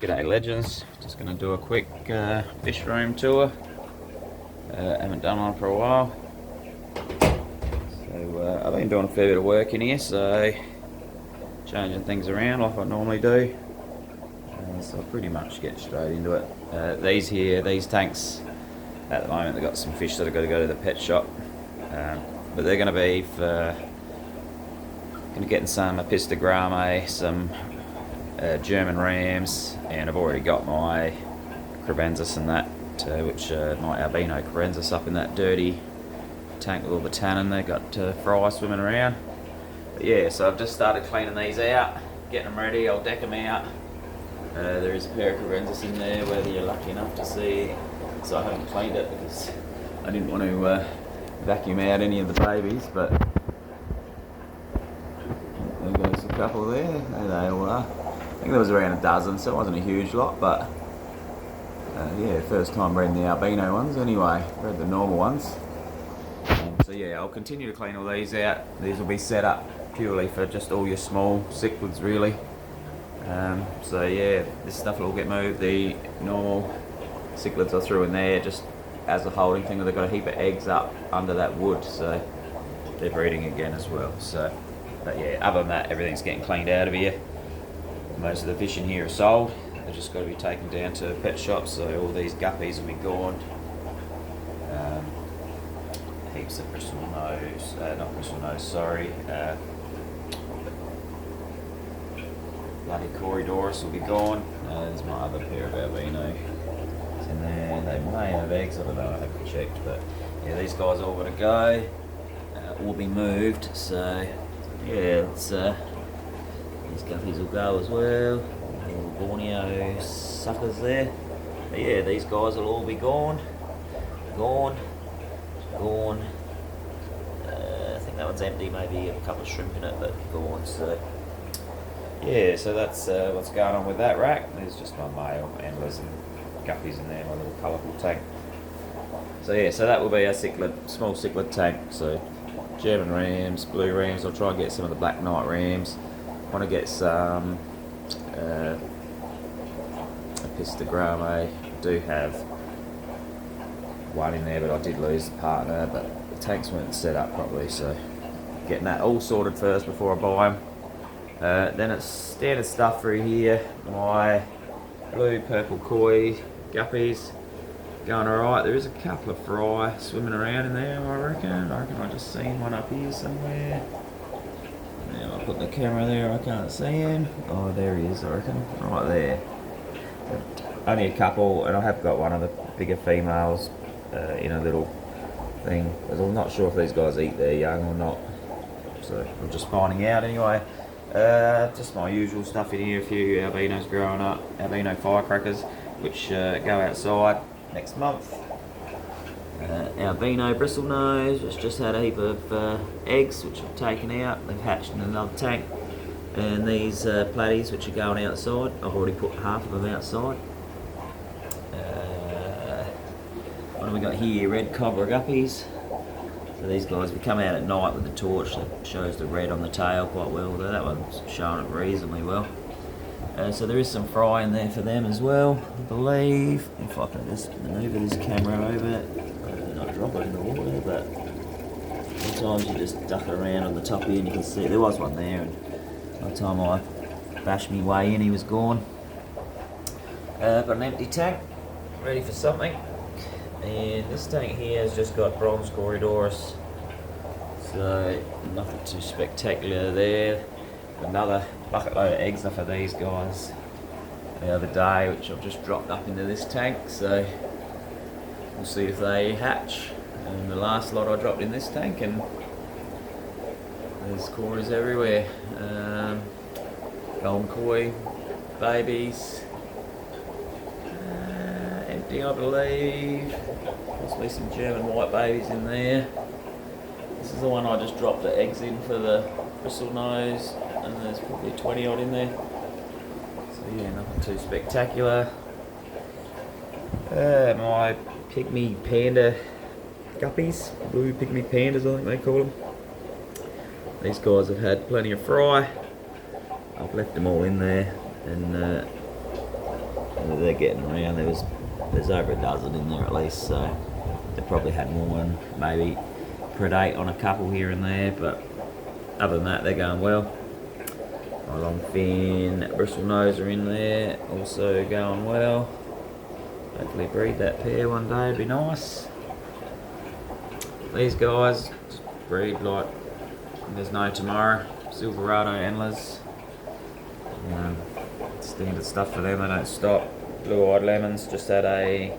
G'day legends, just going to do a quick fish room tour. Haven't done one for a while. So I've been doing a fair bit of work in here, so changing things around like I normally do. So I'll pretty much get straight into it. These tanks, at the moment they've got some fish that have got to go to the pet shop. But they're going to be for getting some apistogrammae, some German rams, and I've already got my crevensis and that, my albino crevensis up in that dirty tank with all the tannin. They got fry swimming around. But yeah, so I've just started cleaning these out, getting them ready. I'll deck them out. There is a pair of crevensis in there, whether you're lucky enough to see. So I haven't cleaned it because I didn't want to vacuum out any of the babies, but there goes a couple there. There they all are. I think there was around a dozen, so it wasn't a huge lot, but yeah, first time breeding the albino ones anyway, bred the normal ones. So yeah, I'll continue to clean all these out. These will be set up purely for just all your small cichlids really. So yeah, this stuff will all get moved. The normal cichlids I threw in there just as a holding thing. They've got a heap of eggs up under that wood, so they're breeding again as well. So, but yeah, other than that, everything's getting cleaned out of here. Most of the fish in here are sold. They've just got to be taken down to pet shops, so all these guppies will be gone. Heaps of bloody Corydoris will be gone. There's my other pair of albino in there. They may have eggs, I don't know, I haven't checked, but yeah, these guys are all got to go. All be moved, so yeah, it's these guppies will go as well. Little Borneo suckers there. But yeah, these guys will all be gone. Gone. I think that one's empty, maybe a couple of shrimp in it, but gone. So yeah, so that's what's going on with that rack. There's just my male antlers and guppies in there, my little colourful tank. So yeah, so that will be a small cichlid tank. So German rams, blue rams. I'll try and get some of the black knight rams. Want to get some apistogrammae. Do have one in there, but I did lose the partner. But the tanks weren't set up properly, so getting that all sorted first before I buy them. Then it's standard stuff through here. My blue purple koi guppies going alright. There is a couple of fry swimming around in there, I reckon. I just seen one up here somewhere. Now I'll put the camera there, I can't see him. Oh, there he is, I reckon. Right there. Only a couple, and I have got one of the bigger females in a little thing. I'm not sure if these guys eat their young or not. So I'm just finding out anyway. Just my usual stuff in here, a few albinos growing up, albino firecrackers, which go outside next month. Albino bristlenose, it's just had a heap of eggs which I've taken out. They've hatched in another tank. And these platies which are going outside, I've already put half of them outside. What have we got here? Red cobra guppies. So these guys, we come out at night with the torch that shows the red on the tail quite well, although that one's showing it reasonably well. So there is some fry in there for them as well, I believe. If I can just manoeuvre this camera over, not drop it in the water, but sometimes you just duck it around on the top here and you can see there was one there, and by the time I bashed me way in he was gone. Got an empty tank, ready for something. And this tank here has just got bronze Corydoris, so nothing too spectacular there. Another bucket load of eggs off of these guys the other day, which I've just dropped up into this tank, so we'll see if they hatch. And the last lot I dropped in this tank, and there's cories everywhere. Golden koi babies, empty I believe. Possibly some German white babies in there. This is the one I just dropped the eggs in for the bristlenose, and there's probably 20 odd in there. So yeah, nothing too spectacular. My pygmy panda guppies, blue pygmy pandas I think they call them. These guys have had plenty of fry. I've left them all in there, and they're getting around. There's over a dozen in there at least, so they probably had more and maybe predate on a couple here and there, but other than that, they're going well. My long fin bristle nose are in there, also going well. Hopefully breed that pair one day, it'd be nice. These guys just breed like there's no tomorrow. Silverado antlers. Standard stuff for them, they don't stop. Blue-eyed lemons just had a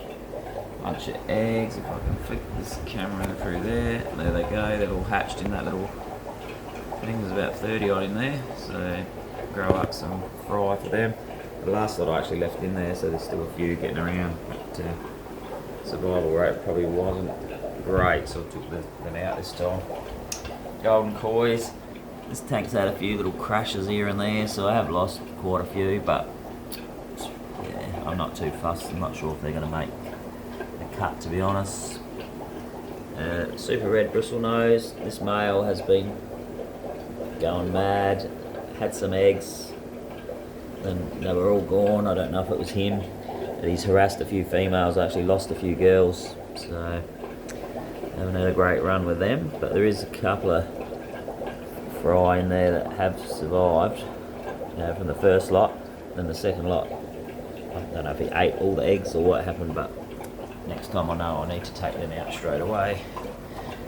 bunch of eggs. If I can flick this camera through there. There they go, they're all hatched in that little thing. There's about 30 odd in there, so grow up some fry for them. The last lot I actually left in there, so there's still a few getting around. But survival rate probably wasn't great, so I took them out this time. Golden kois. This tank's had a few little crashes here and there, so I have lost quite a few, but yeah, I'm not too fussed. I'm not sure if they're going to make a cut, to be honest. Super red bristle nose. This male has been going mad. Had some eggs, and they were all gone. I don't know if it was him, but he's harassed a few females. Actually lost a few girls, so haven't had a great run with them. But there is a couple of fry in there that have survived, from the first lot. Then the second lot, I don't know if he ate all the eggs or what happened, but next time I know I need to take them out straight away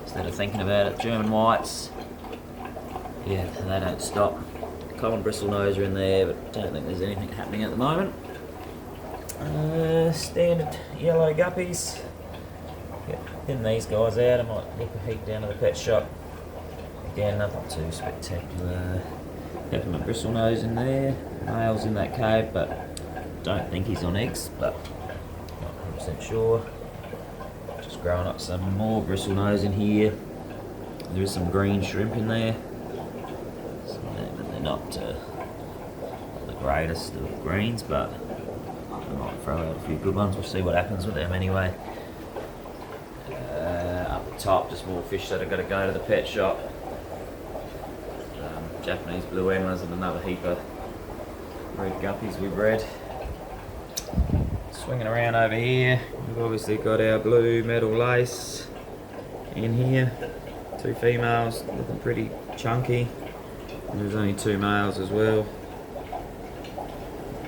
instead of thinking about it. German whites, yeah, they don't stop. Common bristle nose are in there, but don't think there's anything happening at the moment. Standard yellow guppies. Getting these guys out, I might nip a heap down to the pet shop. Again, nothing too spectacular. Peppermint bristle nose in there. Male's in that cave, but don't think he's on eggs, but not 100% sure. Just growing up some more bristle nose in here. There is some green shrimp in there. So they're not the greatest of greens, but I might throw out a few good ones. We'll see what happens with them anyway. Up the top, just more fish that are going to go to the pet shop. Japanese blue antlers and another heap of red guppies we bred. Swinging around over here, we've obviously got our blue metal lace in here. 2 females, looking pretty chunky. And there's only 2 males as well.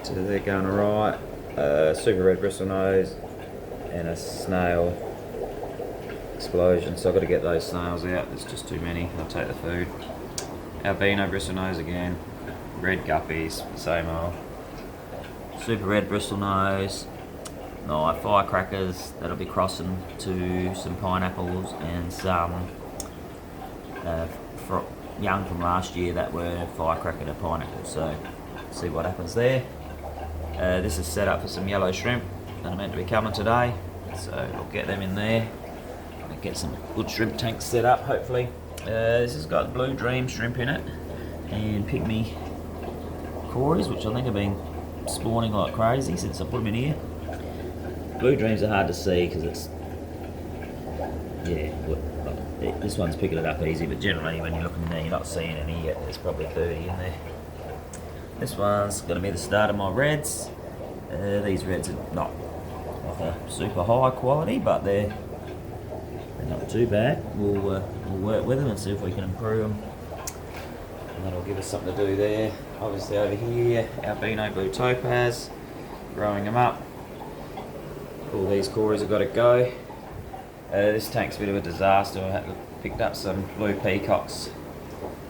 So they're going alright. Super red bristle nose and a snail explosion. So I've got to get those snails out, there's just too many. I'll take the food. Albino bristle nose again. Red guppies, same old. Super red bristle nose. No, firecrackers that'll be crossing to some pineapples and some young from last year that were firecracker to pineapple. So see what happens there. This is set up for some yellow shrimp that are meant to be coming today. So we'll get them in there. Get some good shrimp tanks set up hopefully. This has got blue dream shrimp in it and pygmy cories, which I think have been spawning like crazy since I put them in here. Blue dreams are hard to see because it's, this one's picking it up easy, but generally when you're looking in there you're not seeing any yet. There's probably 30 in there. This one's going to be the start of my reds. These reds are not like a super high quality, but they're not too bad. We'll work with them and see if we can improve them. And that'll give us something to do there. Obviously over here, albino blue topaz, growing them up. All these cories have got to go. This tank's a bit of a disaster. I picked up some blue peacocks,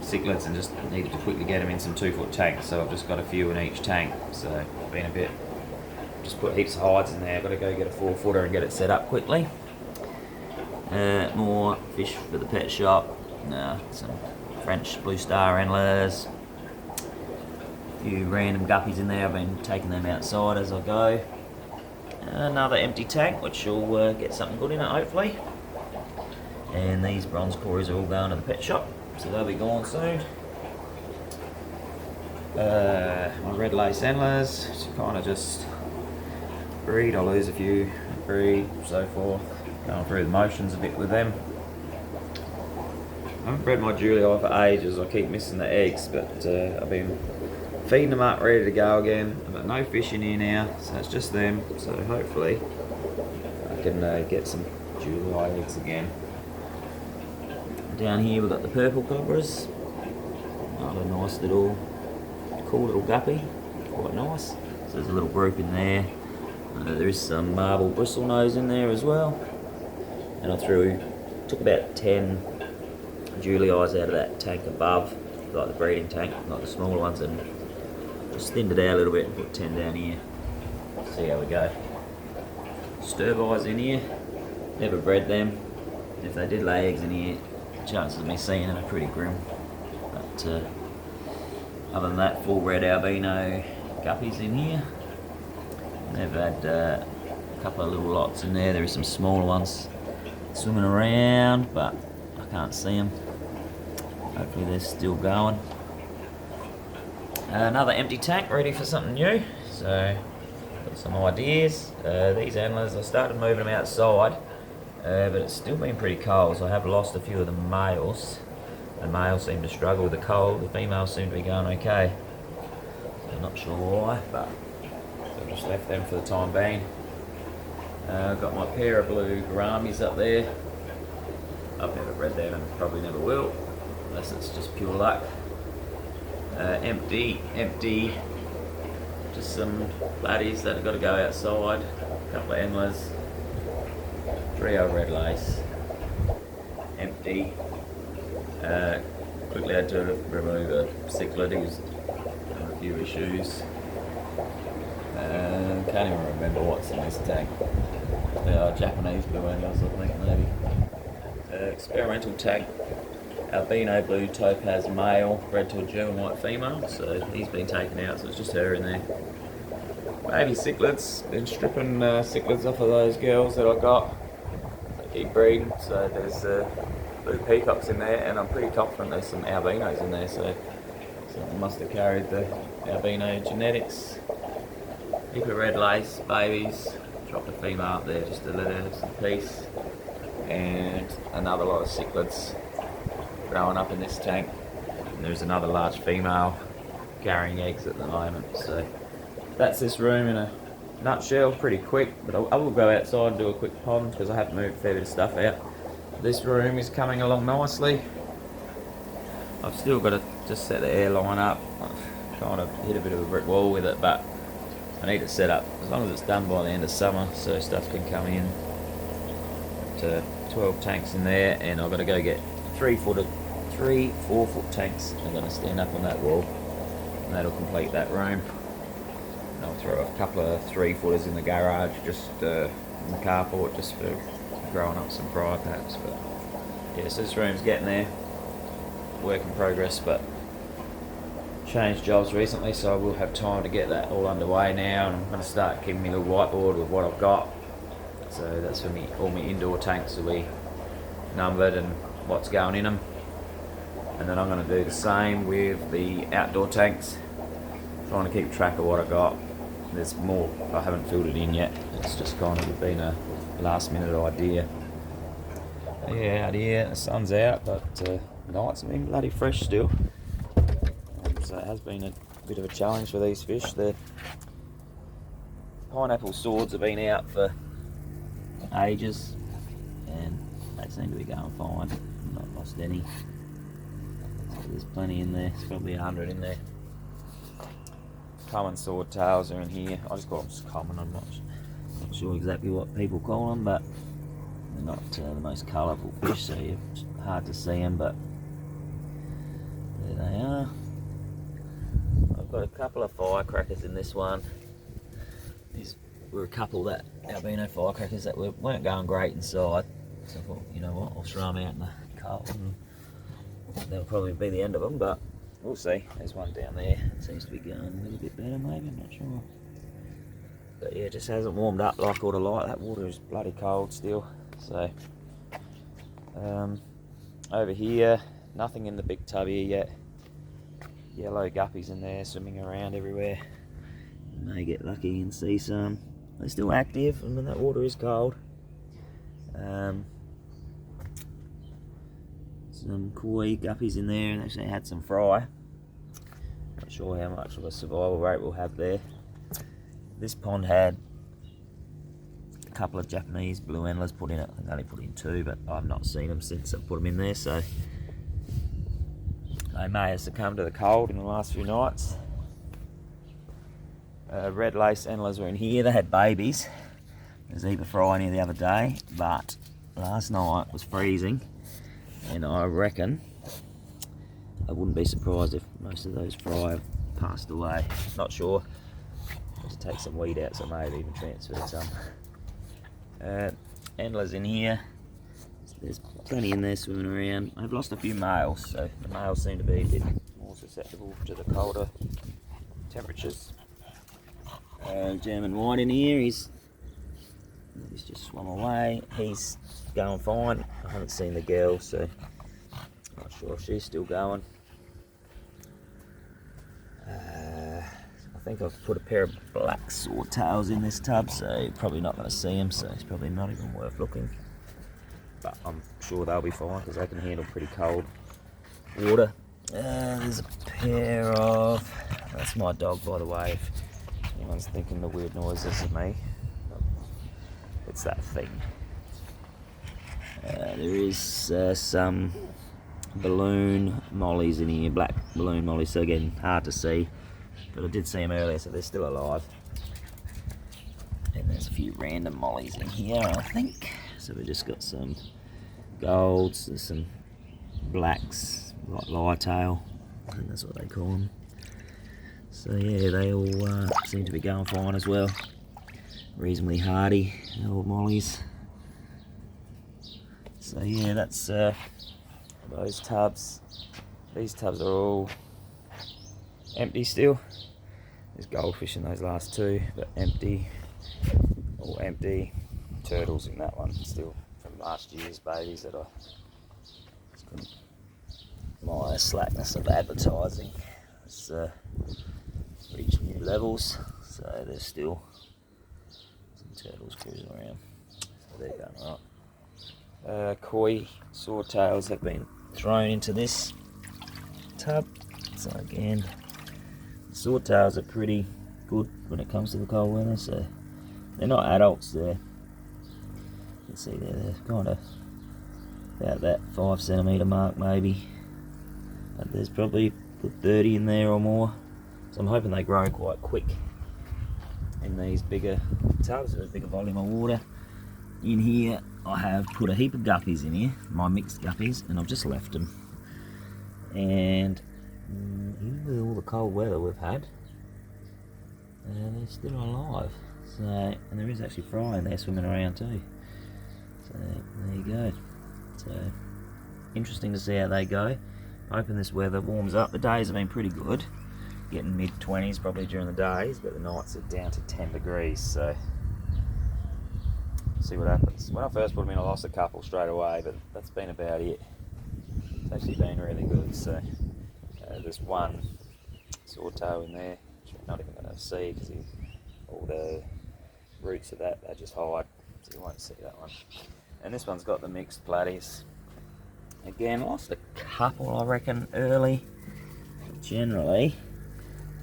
cichlids, and just needed to quickly get them in some 2-foot tanks. So I've just got a few in each tank. So been a bit, just put heaps of hides in there. I've got to go get a 4-footer and get it set up quickly. More fish for the pet shop. Some French blue star antlers. A few random guppies in there. I've been taking them outside as I go. Another empty tank, which will get something good in it hopefully. And these bronze cories are all going to the pet shop, so they'll be gone soon. My red lace antlers, kind of just breed. I lose a few, breed, so forth. Going through the motions a bit with them. I haven't bred my Julie for ages. I keep missing the eggs, but I've been feeding them up, ready to go again. I've got no fish in here now, so it's just them. So hopefully I can get some July eggs again. Down here we've got the purple cobras. Another nice little, cool little guppy, quite nice. So there's a little group in there. There is some marble bristlenose in there as well. And I took about 10 Julie eyes out of that tank above, like the breeding tank, not the smaller ones, and just thinned it out a little bit and put 10 down here. See how we go. Stir-buys in here, never bred them. If they did lay eggs in here, chances of me seeing them are pretty grim. But other than that, full red albino guppies in here. They've had a couple of little lots in there. There are some smaller ones swimming around, but I can't see them. Hopefully they're still going. Another empty tank ready for something new. So got some ideas. These antlers, I started moving them outside, but it's still been pretty cold, so I have lost a few of the males. The males seem to struggle with the cold. The females seem to be going okay. So I'm not sure why, but I've just left them for the time being. I've got my pair of blue gouramis up there. I've never bred them and probably never will, unless it's just pure luck. Empty. Just some laddies that have got to go outside. A couple of endlers. Trio red lace. Empty. Quickly had to remove a cichlid. He was having a few issues. Can't even remember what's in this tank. They are Japanese blue angles, I think, maybe. Experimental tank. Albino blue topaz male, bred to a German white female, so he's been taken out, so it's just her in there. Baby cichlids, been stripping cichlids off of those girls that I got. They keep breeding, so there's blue peacocks in there, and I'm pretty confident there's some albinos in there, so someone must have carried the albino genetics. Heap of red lace, babies, dropped a female up there just to let her have some peace, and another lot of cichlids growing up in this tank. And there's another large female carrying eggs at the moment. So that's this room in a nutshell, pretty quick, but I will go outside and do a quick pond because I have moved a fair bit of stuff out. This room is coming along nicely. I've still got to just set the airline up. I've kind of hit a bit of a brick wall with it, but I need it set up as long as it's done by the end of summer so stuff can come in. 12 tanks in there, and I've got to go get 4-foot tanks. I'm going to stand up on that wall, and that'll complete that room. And I'll throw a couple of 3-footers in the garage, just in the carport, just for growing up some fry perhaps. But yeah, so this room's getting there. Work in progress, but changed jobs recently, so I will have time to get that all underway now. And I'm going to start keeping my little whiteboard with what I've got. So that's for me. All my indoor tanks will be numbered and what's going in them. And then I'm going to do the same with the outdoor tanks. Trying to keep track of what I got. There's more I haven't filled it in yet. It's just kind of been a last minute idea. Yeah, out here the sun's out, but night's been bloody fresh still. So it has been a bit of a challenge for these fish. The pineapple swords have been out for ages, and they seem to be going fine. Not lost any. So there's plenty in there. There's probably 100 in there. Common swordtails are in here. I just call them common. I'm not sure exactly what people call them, but they're not the most colourful fish, so it's hard to see them. But there they are. I've got a couple of firecrackers in this one. These were a couple that albino firecrackers that weren't going great inside. So I thought, you know what, I'll throw them out in the cold and that'll probably be the end of them, but we'll see. There's one down there. It seems to be going a little bit better maybe, I'm not sure. But yeah, it just hasn't warmed up like I would have liked. That water is bloody cold still. So over here, nothing in the big tub here yet. Yellow guppies in there swimming around everywhere. You may get lucky and see some. They're still active, and when that water is cold. Some koi guppies in there, and actually had some fry. Not sure how much of a survival rate we'll have there. This pond had a couple of Japanese blue endlers put in it. I think they only put in 2, but I've not seen them since I put them in there, so they may have succumbed to the cold in the last few nights. Red lace endlers were in here. They had babies. There was either fry in here the other day, but last night was freezing, and I reckon I wouldn't be surprised if most of those fry have passed away. Not sure. Have to take some weed out, so I may have even transferred some. Endlers in here. There's plenty in there swimming around. I've lost a few males, so the males seem to be a bit more susceptible to the colder temperatures. German white in here, he's just swum away. He's going fine. I haven't seen the girl, so not sure if she's still going. I think I've put a pair of black swordtails in this tub, so you're probably not going to see them, so it's probably not even worth looking. But I'm sure they'll be fine because they can handle pretty cold water. There's a pair of... That's my dog, by the way, if anyone's thinking the weird noises of me. It's that thing. There is some balloon mollies in here, black balloon mollies, so again, hard to see. But I did see them earlier, so they're still alive. And there's a few random mollies in here, I think. So we've just got some golds, there's some blacks, like lytail, I think that's what they call them. So yeah, they all seem to be going fine as well. Reasonably hardy, the old mollies. So yeah, that's those tubs. These tubs are all empty still. There's goldfish in those last 2, but empty. All empty. Turtles in that one still from last year's babies that I just couldn't. My slackness of advertising has reached new levels, so there's still some turtles cruising around. So they're going right. Koi swordtails have been thrown into this tub. So again, swordtails are pretty good when it comes to the cold weather, so they're not adults there. You can see they're kind of about that 5 centimetre mark maybe, but there's probably put 30 in there or more, so I'm hoping they grow quite quick in these bigger tubs with a bigger volume of water. In here I have put a heap of guppies in here, my mixed guppies, and I've just left them. And even with all the cold weather we've had, they're still alive. So, and there is actually fry in there swimming around too. So there you go. So interesting to see how they go. Hoping this weather warms up. The days have been pretty good, getting mid-20s probably during the days, but the nights are down to 10 degrees. So see what happens. When I first put them in, I lost a couple straight away, but that's been about it. It's actually been really good. So there's one swordtail in there, which we're not even going to see because all the roots of that, they just hide, so you won't see that one. And this one's got the mixed platies. Again, lost a couple, I reckon, early. But generally,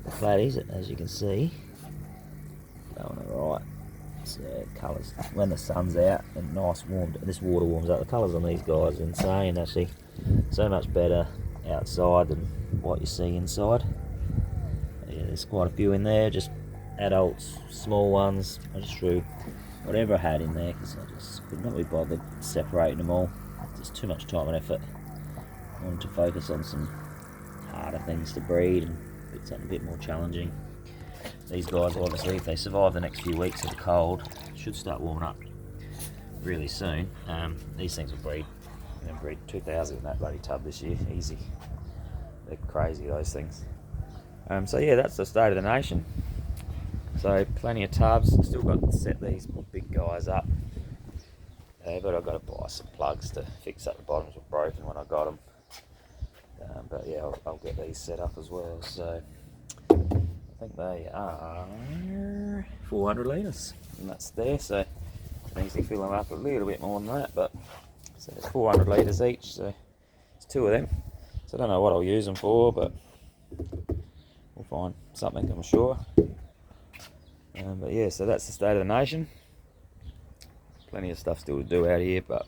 the platies, as you can see, going alright. So colours, when the sun's out and nice warm, this water warms up, the colours on these guys are insane actually. So much better outside than what you see inside. Yeah, there's quite a few in there, just adults, small ones. I just threw whatever I had in there because I just could not be bothered separating them all. Just too much time and effort. I wanted to focus on some harder things to breed and something a bit more challenging. These guys, obviously, if they survive the next few weeks of the cold, should start warming up really soon. These things will breed. I'm going to breed 2,000 in that bloody tub this year, easy. They're crazy, those things. So yeah, that's the state of the nation. So plenty of tubs. Still got to set these big guys up. But I've got to buy some plugs to fix up. The bottoms were broken when I got them. But yeah, I'll get these set up as well. So I think they are 400 litres, and that's there. So I can easily fill them up a little bit more than that. But so it's 400 litres each. So it's 2 of them. So I don't know what I'll use them for, but we'll find something, I'm sure. But yeah, so that's the state of the nation. Plenty of stuff still to do out here, but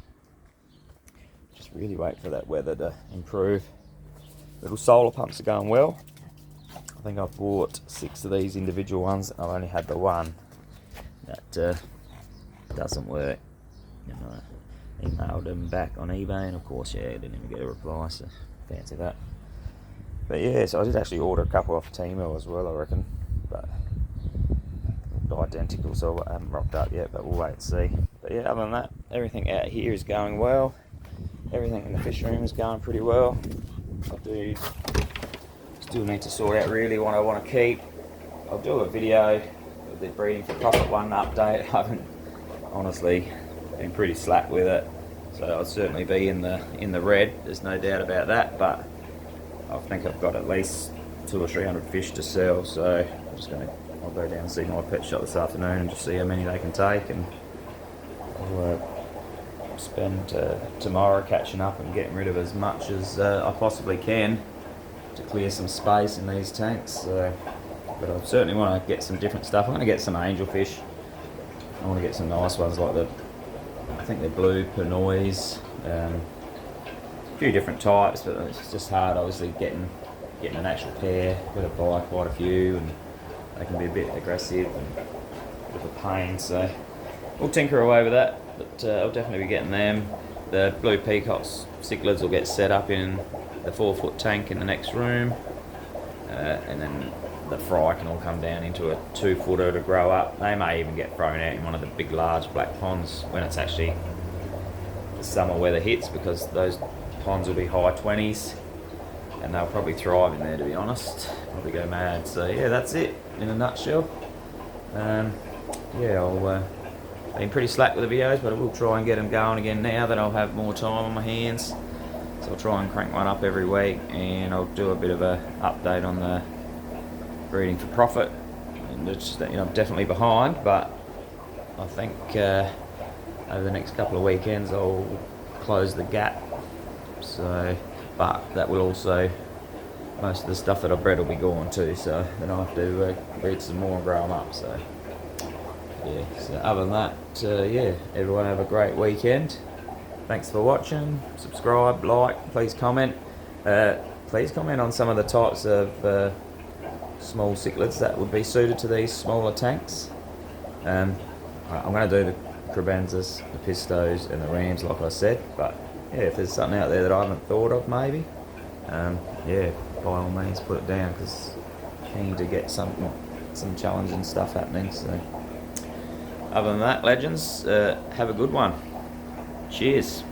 just really wait for that weather to improve. Little solar pumps are going well. I think I've bought 6 of these individual ones. I've only had the one that doesn't work. Emailed them back on eBay, and of course, yeah, I didn't even get a reply, so fancy that. But yeah, so I did actually order a couple off Temu as well, I reckon, but identical, so I haven't rocked up yet, but we'll wait and see. But yeah, other than that, everything out here is going well. Everything in the fish room is going pretty well. I do still need to sort out really what I want to keep. I'll do a video of the breeding for profit one update. I haven't honestly been pretty slack with it, so I'll certainly be in the red, there's no doubt about that, but I think I've got at least 200 or 300 fish to sell, so I'll go down and see my pet shop this afternoon and just see how many they can take, and I'll spend tomorrow catching up and getting rid of as much as I possibly can to clear some space in these tanks. So, but I certainly want to get some different stuff. I'm going to get some angelfish. I want to get some nice ones like I think they're blue Pinoys, a few different types, but it's just hard obviously getting an actual pair. I've got to buy quite a few, and they can be a bit aggressive and a bit of a pain, so we'll tinker away with that, but I'll definitely be getting them. The blue peacocks cichlids will get set up in the 4-foot tank in the next room, and then the fry can all come down into a 2-footer to grow up. They may even get thrown out in one of the big large black ponds when it's actually the summer weather hits, because those ponds will be high 20s and they'll probably thrive in there, to be honest. Probably go mad. So yeah, that's it in a nutshell. Yeah, I've been pretty slack with the videos, but I will try and get them going again now that I'll have more time on my hands. So I'll try and crank one up every week, and I'll do a bit of a update on the breeding for profit. And it's just that, I'm definitely behind, but I think over the next couple of weekends I'll close the gap. So, but that will also, most of the stuff that I've bred will be gone too, so then I'll have to breed some more and grow them up. So yeah, so other than that, yeah, everyone have a great weekend. Thanks for watching. Subscribe, like, please comment. Please comment on some of the types of small cichlids that would be suited to these smaller tanks. I'm going to do the Crebensis, the Pistos and the Rams like I said, but yeah, if there's something out there that I haven't thought of maybe, yeah, by all means put it down, because keen to get some challenging stuff happening. So other than that, legends, have a good one. Cheers.